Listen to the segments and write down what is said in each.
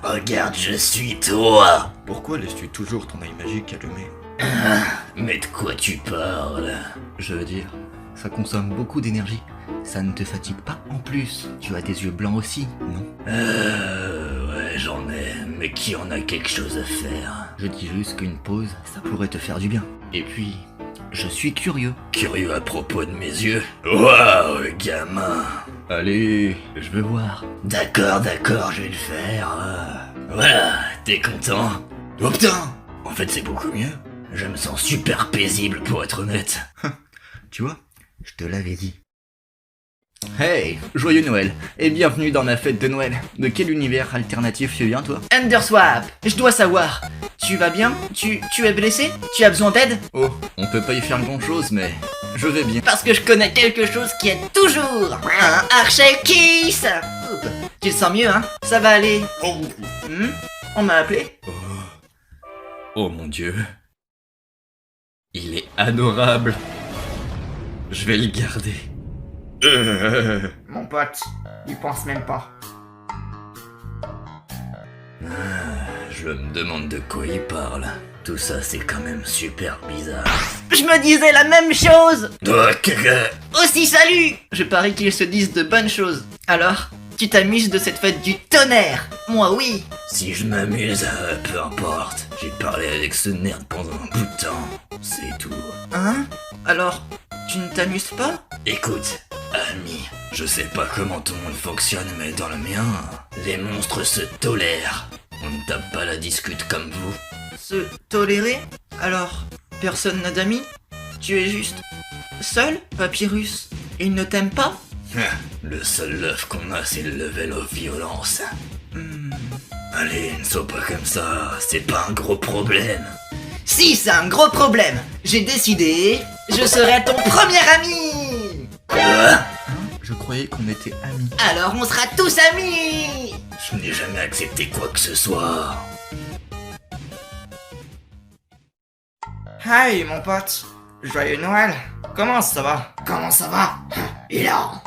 Regarde, je suis toi. Pourquoi laisses-tu toujours ton œil magique allumé? Mais de quoi tu parles? Je veux dire, ça consomme beaucoup d'énergie. Ça ne te fatigue pas en plus. Tu as des yeux blancs aussi, non? Ouais, j'en ai, mais qui en a quelque chose à faire? Je dis juste qu'une pause, ça pourrait te faire du bien. Et puis, je suis curieux. Curieux à propos de mes yeux? Waouh, gamin! Allez, je veux voir. D'accord, je vais le faire. Voilà, t'es content? Oh putain! En fait, c'est beaucoup mieux. Je me sens super paisible pour être honnête. Tu vois, je te l'avais dit. Hey, joyeux Noël, et bienvenue dans ma fête de Noël. De quel univers alternatif tu viens, toi? Underswap, je dois savoir. Tu vas bien? Tu es blessé? Tu as besoin d'aide? Oh, on peut pas y faire grand chose, mais je vais bien. Parce que je connais quelque chose qui est toujours un Archel Kiss. Tu te sens mieux, hein? Ça va aller. On m'a appelé? Oh mon Dieu. Il est adorable. Je vais le garder. Mon pote, il pense même pas. Je me demande de quoi il parle. Tout ça, c'est quand même super bizarre. Je me disais la même chose. Donc, Aussi salut. Je parie qu'ils se disent de bonnes choses. Alors, tu t'amuses de cette fête du tonnerre? Moi oui. si je m'amuse, peu importe. J'ai parlé avec ce nerd pendant un bout de temps. C'est tout. Hein? Alors, tu ne t'amuses pas? Écoute, ami, je sais pas comment ton monde fonctionne, mais dans le mien, les monstres se tolèrent. On ne tape pas la discute comme vous. Se tolérer? Alors, personne n'a d'amis? Tu es juste seul, Papyrus? Et il ne t'aime pas? Le seul love qu'on a, c'est le level of violence. Allez, ne sois pas comme ça, c'est pas un gros problème. Si, c'est un gros problème. J'ai décidé, je serai ton premier ami. Je croyais qu'on était amis. Alors on sera tous amis. Je n'ai jamais accepté quoi que ce soit. Hi mon pote, joyeux Noël. Comment ça va? Comment ça va? Hilarant.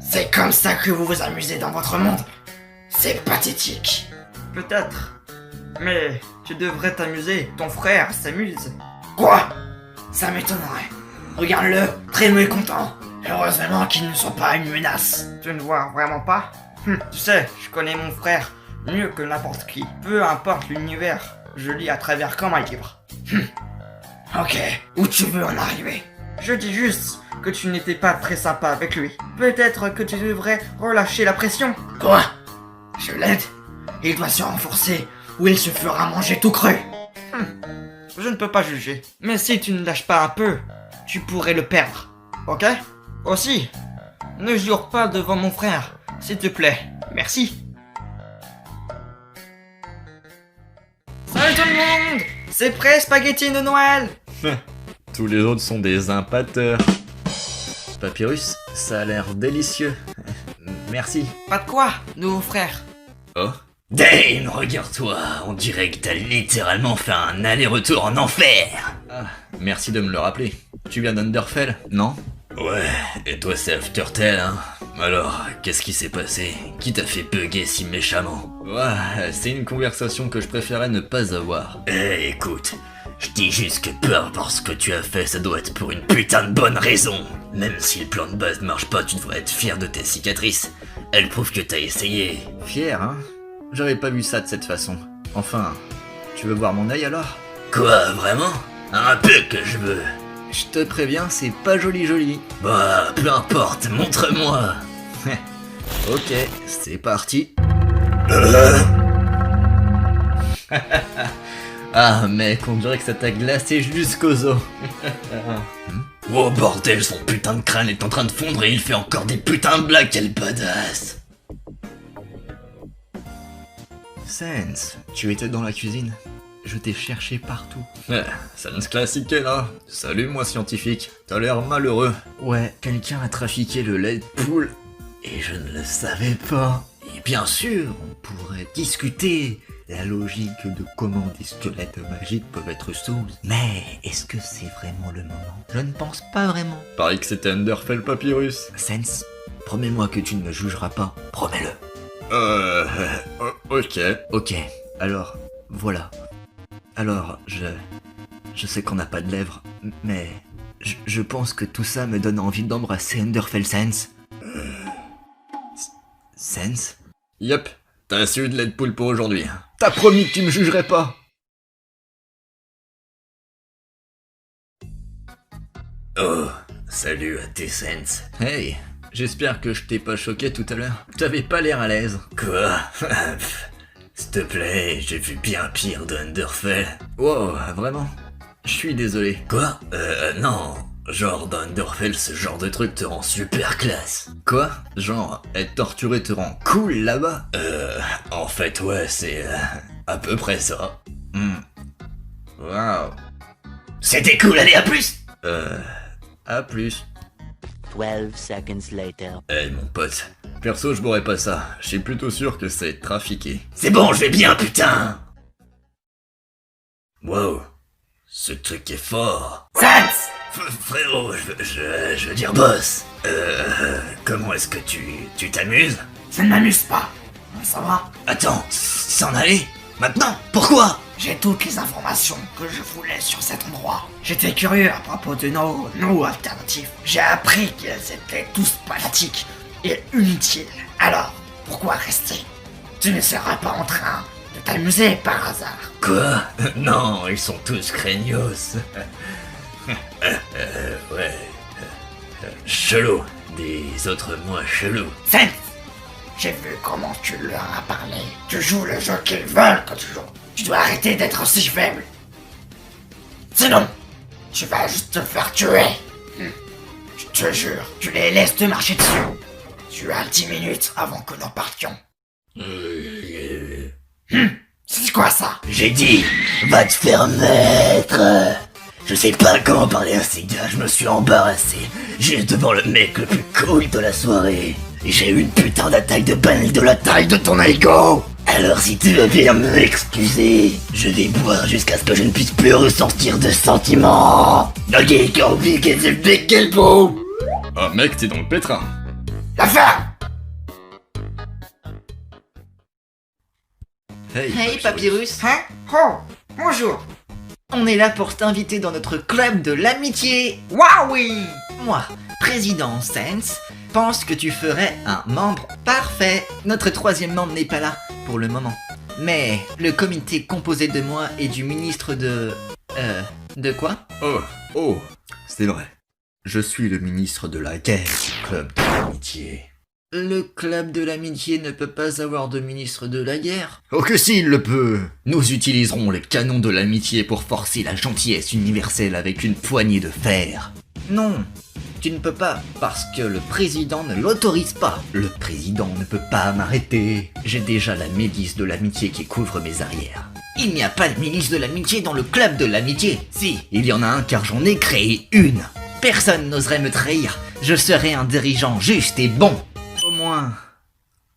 C'est comme ça que vous vous amusez dans votre monde? C'est pathétique. Peut-être. Mais tu devrais t'amuser, ton frère s'amuse. Quoi? Ça m'étonnerait. Regarde-le, très mécontent. Heureusement qu'ils ne sont pas une menace. Tu ne vois vraiment pas? Tu sais, je connais mon frère mieux que n'importe qui. Peu importe l'univers, je lis à travers comme un livre. Ok, où tu veux en arriver? Je dis juste que tu n'étais pas très sympa avec lui. Peut-être que tu devrais relâcher la pression. Quoi? Je l'aide? Il doit se renforcer ou il se fera manger tout cru. Je ne peux pas juger. Mais si tu ne lâches pas un peu, tu pourrais le perdre. Ok? Aussi, ne jure pas devant mon frère, s'il te plaît. Merci. Salut tout le monde! C'est prêt, spaghetti de Noël! Tous les autres sont des impateurs. Papyrus, ça a l'air délicieux. Merci. Pas de quoi, nouveau frère. Oh? Dane, regarde-toi, on dirait que t'as littéralement fait un aller-retour en enfer. Ah, merci de me le rappeler. Tu viens d'Underfell, non? Ouais, et toi c'est Aftertale, hein? Alors, qu'est-ce qui s'est passé? Qui t'a fait bugger si méchamment? Ouais, c'est une conversation que je préférais ne pas avoir. Eh, écoute, je dis juste que peu importe ce que tu as fait, ça doit être pour une putain de bonne raison. Même si le plan de base ne marche pas, tu devrais être fier de tes cicatrices. Elles prouvent que t'as essayé. Fier, hein? J'avais pas vu ça de cette façon. Enfin, tu veux voir mon œil alors? Quoi, vraiment? Un peu que je veux. Je te préviens, c'est pas joli. Bah, peu importe, montre-moi. Ok, c'est parti. Ah mec, on dirait que ça t'a glacé jusqu'aux os. Oh bordel, son putain de crâne est en train de fondre et il fait encore des putains de blagues, quel badass. Sense, tu étais dans la cuisine. Je t'ai cherché partout. Sense classique est là. Salut moi scientifique, t'as l'air malheureux. Ouais, quelqu'un a trafiqué le lait de poule. Et je ne le savais pas. Et bien sûr, on pourrait discuter la logique de comment des squelettes magiques peuvent être souls. Mais est-ce que c'est vraiment le moment? Je ne pense pas vraiment. Pareil que c'était Underfell Papyrus. Sense, promets-moi que tu ne me jugeras pas. Promets-le. Ok. Ok, alors, voilà. Alors, je sais qu'on n'a pas de lèvres, mais je pense que tout ça me donne envie d'embrasser Underfell Sense. Sense? Yep, t'as su de Deadpool pour aujourd'hui. T'as promis que tu me jugerais pas. Oh, salut à tes Sense. Hey, j'espère que je t'ai pas choqué tout à l'heure. T'avais pas l'air à l'aise. Quoi? S'il te plaît, j'ai vu bien pire de Underfell. Wow, vraiment? Je suis désolé. Quoi? Non. Genre dans Underfell, ce genre de truc te rend super classe. Quoi? Genre, être torturé te rend cool là-bas? En fait, ouais, c'est à peu près ça. Waouh. C'était cool, allez, à plus! À plus. 12 seconds later. Eh, mon pote. Perso, je boirais pas ça. Je suis plutôt sûr que c'est trafiqué. C'est bon, je vais bien, putain! Wow. Ce truc est fort. Sans! Frérot, je veux dire boss. Comment est-ce que tu t'amuses? Je ne m'amuse pas. Ça va? Attends, s'en aller? Maintenant? Pourquoi? J'ai toutes les informations que je voulais sur cet endroit. J'étais curieux à propos de nos alternatives. J'ai appris qu'ils étaient tous fanatiques et inutiles. Alors, pourquoi rester? Tu ne seras pas en train de t'amuser par hasard. Quoi? Non, ils sont tous craignos. Ouais. Chelou. Des autres moins chelous. Sans! J'ai vu comment tu leur as parlé. Tu joues le jeu qu'ils veulent que tu joues. Tu dois arrêter d'être aussi faible. Sinon, tu vas juste te faire tuer. Je te jure, tu les laisses te marcher dessus. Tu as 10 minutes avant que nous partions. C'est quoi ça? J'ai dit, va te faire mettre. Je sais pas comment parler à ces gars, je me suis embarrassé. Juste devant le mec le plus cool de la soirée. J'ai eu une putain d'attaque de panique de la taille de ton ego. Alors si tu veux bien m'excuser, je vais boire jusqu'à ce que je ne puisse plus ressentir de sentiments. Ok, Corby, qu'est-ce que c'est quel beau. Ah mec, t'es dans le pétrin. La ferme! Hey, Papyrus. Hein? Oh, bonjour. On est là pour t'inviter dans notre club de l'amitié. Waouh, oui. Moi, président Sense, pense que tu ferais un membre parfait. Notre troisième membre n'est pas là pour le moment. Mais le comité composé de moi et du ministre de... De quoi? Oh, c'est vrai. Je suis le ministre de la guerre, club de l'amitié. Le club de l'amitié ne peut pas avoir de ministre de la guerre. Oh que s'il le peut. Nous utiliserons les canons de l'amitié pour forcer la gentillesse universelle avec une poignée de fer. Non, tu ne peux pas, parce que le président ne l'autorise pas. Le président ne peut pas m'arrêter. J'ai déjà la milice de l'amitié qui couvre mes arrières. Il n'y a pas de milice de l'amitié dans le club de l'amitié. Si, il y en a un car j'en ai créé une. Personne n'oserait me trahir. Je serai un dirigeant juste et bon. Au moins,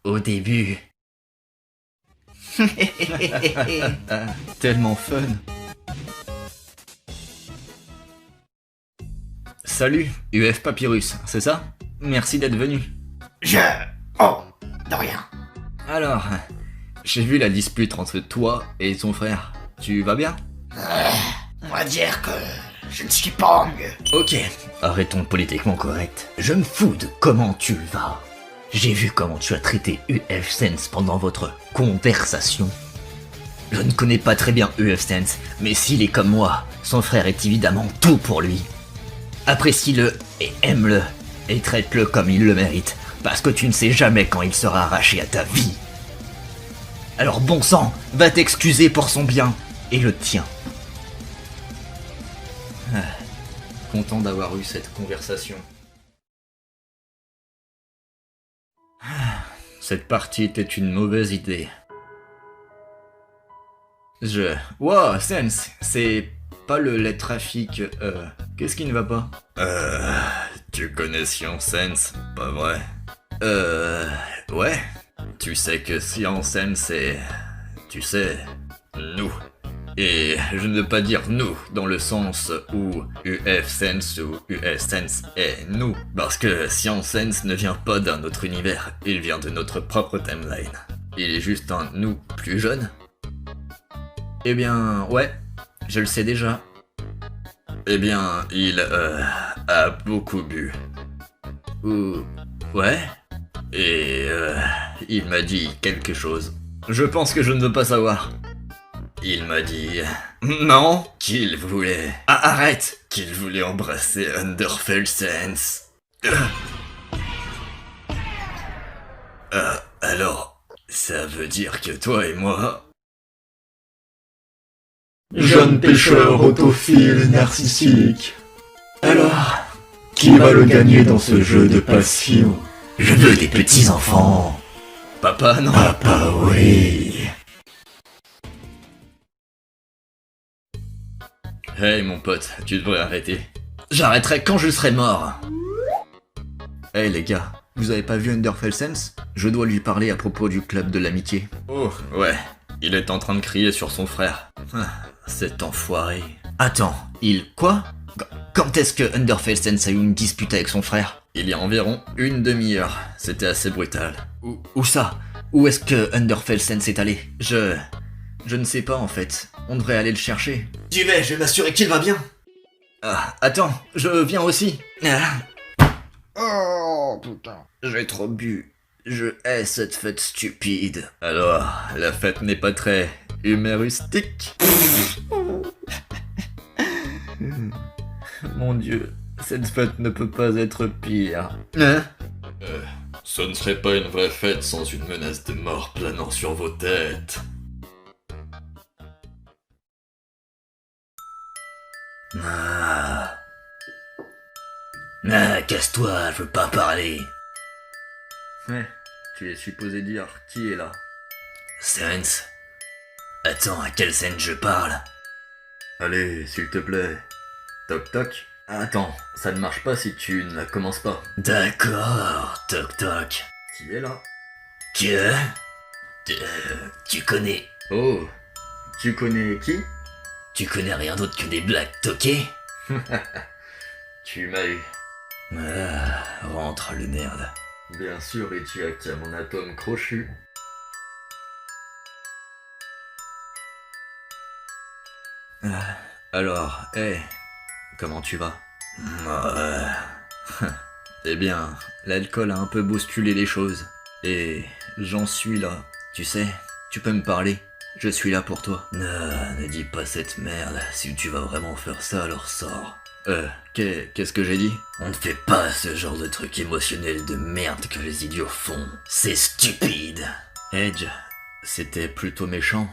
au début. Tellement fun. Salut, UF Papyrus, c'est ça? Merci d'être venu. Oh, de rien. Alors, j'ai vu la dispute entre toi et ton frère. Tu vas bien? On va dire que je ne suis pas mieux. Ok, arrêtons le politiquement correct. Je me fous de comment tu vas. J'ai vu comment tu as traité UF Sense pendant votre conversation. Je ne connais pas très bien UF Sense, mais s'il est comme moi, son frère est évidemment tout pour lui. Apprécie-le et aime-le, et traite-le comme il le mérite, parce que tu ne sais jamais quand il sera arraché à ta vie. Alors bon sang, va t'excuser pour son bien, et le tien. Content d'avoir eu cette conversation. Cette partie était une mauvaise idée. Wow, Sense, c'est pas le lait trafic, qu'est-ce qui ne va pas? Tu connais Science Sense, pas vrai? Ouais. Tu sais que Science Sense c'est... Tu sais, nous. Et je ne veux pas dire nous dans le sens où UF-Sense ou US-Sense est nous. Parce que Science-Sense ne vient pas d'un autre univers, il vient de notre propre timeline. Il est juste un nous plus jeune. Eh bien, ouais, je le sais déjà. Eh bien, il a beaucoup bu. Ou... ouais. Et il m'a dit quelque chose. Je pense que je ne veux pas savoir. Il m'a dit... non, qu'il voulait... ah, arrête. Qu'il voulait embrasser Underfellsense. Alors, ça veut dire que toi et moi... Jeune pêcheur autophile narcissique. Alors, qui va le gagner dans ce jeu de passion? Je veux des petits-enfants. Papa, non. Papa, oui. Hey mon pote, tu devrais arrêter. J'arrêterai quand je serai mort. Hey les gars, vous avez pas vu Underfellsense? Je dois lui parler à propos du club de l'amitié. Oh, ouais. Il est en train de crier sur son frère. Cet enfoiré. Attends, quoi? Quand est-ce que Underfellsense a eu une dispute avec son frère? Il y a environ une demi-heure. C'était assez brutal. Où ça? Où est-ce que Underfellsense est allé? Je ne sais pas en fait. On devrait aller le chercher. J'y vais, je vais m'assurer qu'il va bien. Ah, attends, je viens aussi. Oh putain. J'ai trop bu. Je hais cette fête stupide. Alors, la fête n'est pas très humoristique. Mon Dieu, cette fête ne peut pas être pire. Hein? Ce ne serait pas une vraie fête sans une menace de mort planant sur vos têtes. Casse-toi, je veux pas parler. Ouais, tu es supposé dire qui est là. Sense. Attends, à quelle scène je parle? Allez, s'il te plaît. Toc toc. Attends, ça ne marche pas si tu ne la commences pas. D'accord, toc toc. Qui est là? Que? Tu connais... Oh, tu connais qui? Tu connais rien d'autre que des blagues toquées? Tu m'as eu. Rentre le nerd. Bien sûr, et tu as qu'à mon atome crochu. Alors, hey, comment tu vas? Eh bien, l'alcool a un peu bousculé les choses. Et j'en suis là. Tu sais, tu peux me parler. Je suis là pour toi. Ne dis pas cette merde. Si tu vas vraiment faire ça, alors sors. Qu'est-ce que j'ai dit? On ne fait pas ce genre de truc émotionnel de merde que les idiots font. C'est stupide. Edge, c'était plutôt méchant.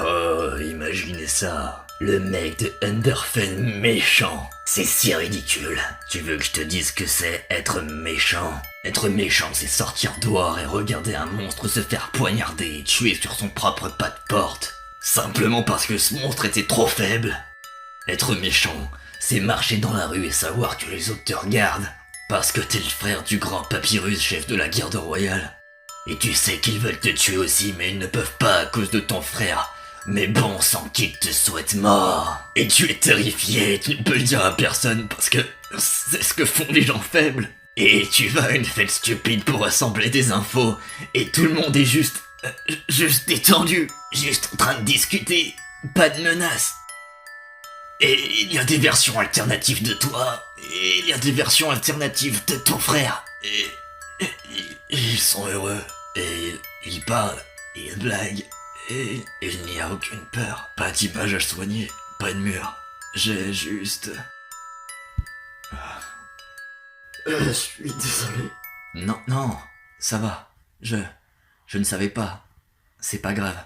Oh, imaginez ça. Le mec de Underfell méchant. C'est si ridicule. Tu veux que je te dise que c'est être méchant? Être méchant, c'est sortir dehors et regarder un monstre se faire poignarder et tuer sur son propre pas de porte. Simplement parce que ce monstre était trop faible. Être méchant, c'est marcher dans la rue et savoir que les autres te regardent. Parce que t'es le frère du grand Papyrus, chef de la garde royale. Et tu sais qu'ils veulent te tuer aussi, mais ils ne peuvent pas à cause de ton frère. Mais bon sang qu'ils te souhaitent mort. Et tu es terrifié, et tu ne peux le dire à personne parce que c'est ce que font les gens faibles. Et tu vas à une fête stupide pour rassembler des infos, et tout le monde est juste détendu, juste en train de discuter, pas de menaces. Et il y a des versions alternatives de toi, et il y a des versions alternatives de ton frère. Et ils sont heureux, et ils parlent, et ils blaguent, et il n'y a aucune peur. Pas d'image à soigner, pas de mur. J'ai juste... Je suis désolé. Non, ça va. Je ne savais pas. C'est pas grave.